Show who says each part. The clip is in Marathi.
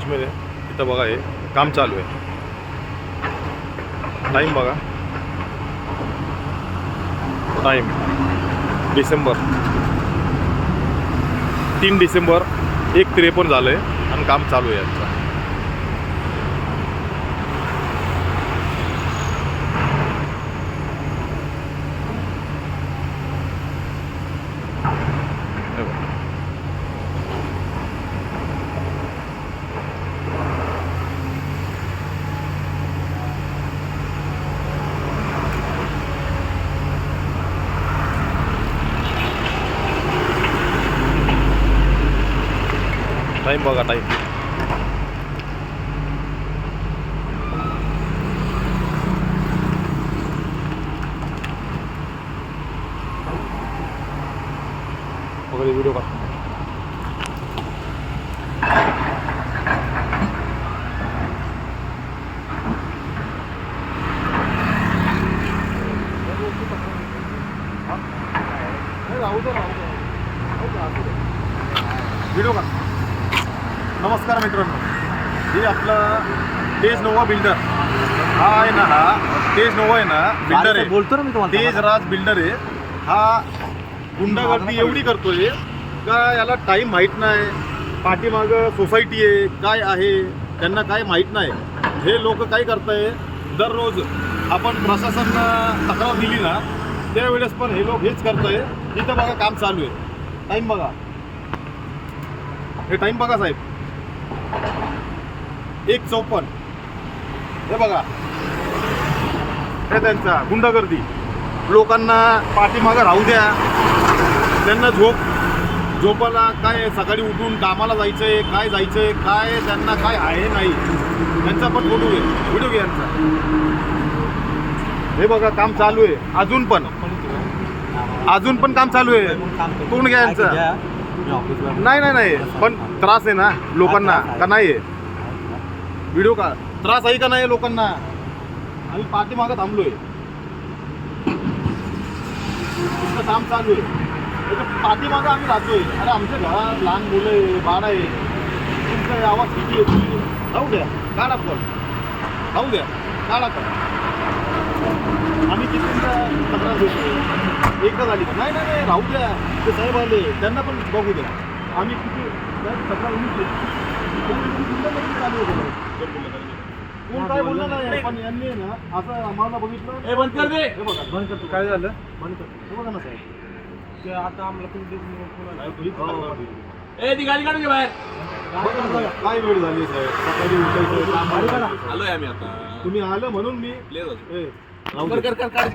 Speaker 1: वॉचमॅन आहे. इथं बघा हे काम चालू आहे. टाईम बघा, टाईम डिसेंबर 3 डिसेंबर 1:53 झालं आहे आणि काम चालू आहे यांचं. टाईम बघा, टाईम वगैरे व्हिडिओ का व्हिडिओ का. नमस्कार मित्रांनो, हे आपलं तेज नोवा बिल्डर हा आहे ना, हा तेज नोवा आहे ना बिल्डर आहे.
Speaker 2: बोलतो ना मी तुम्हाला.
Speaker 1: तेज राज बिल्डर आहे. हा गुंडागर्दी एवढी करतोय का याला टाईम माहीत नाही. पाठीमागं सोसायटी आहे, काय आहे त्यांना काय माहीत नाही. हे लोक काय करताय, दररोज आपण प्रशासनाला तक्रार दिली ना त्यावेळेस पण हे लोक हेच करताय. इथं बघा काम चालू आहे. टाईम बघा, हे टाईम बघा साहेब, 1:54. हे बघा, हे त्यांचा गुंडागर्दी. लोकांना पाठीमागं राहू द्या, त्यांना झोपाला काय सकाळी उठून कामाला जायचंय, काय जायचंय, काय त्यांना काय आहे नाही. त्यांचा पण फोटो घे, व्हिडिओ घे यांचा. हे बघा काम चालू आहे, अजून पण काम चालू आहे. कोण घ्या यांचा. नाही नाही नाही, पण त्रास आहे ना लोकांना का नाही आहे. व्हिडिओ का त्रास आहे का नाही लोकांना. आम्ही पाठीमागं थांबलोय, काम चालू आहे. पाठीमागं आम्ही राहतोय. अरे आमच्या घरात लहान मुलं आहे, बाळ आहे. तुमचा आवाज किती येतो, राहू द्या, काढा पण राहू द्या, काढा पण. आम्ही किती तक्रार देतो, एकदा झाली का. नाही नाही राहू द्या, ते साहेब आले त्यांना पण बघू द्या. आम्ही किती तक्रार चालू होतो. कोण काय बोललं नाही, पण यांनी ना असं आम्हाला बघितलं.
Speaker 2: बंद कर दे.
Speaker 1: हे बघा, बंद करतो. काय झालं, बंद करतो. हे बघा ना साहेब,
Speaker 2: ते आता आम्हाला तुम्ही
Speaker 1: ए
Speaker 2: ती गाडी काढून घे बाहेर.
Speaker 1: काय वेळ झाली साहेब, सकाळी उठायचं काम.
Speaker 2: आलोय आम्ही आता.
Speaker 1: तुम्ही आलं म्हणून मी
Speaker 2: प्लीज
Speaker 1: ए, राहू
Speaker 2: कर
Speaker 1: दे.
Speaker 2: कर कर काढ.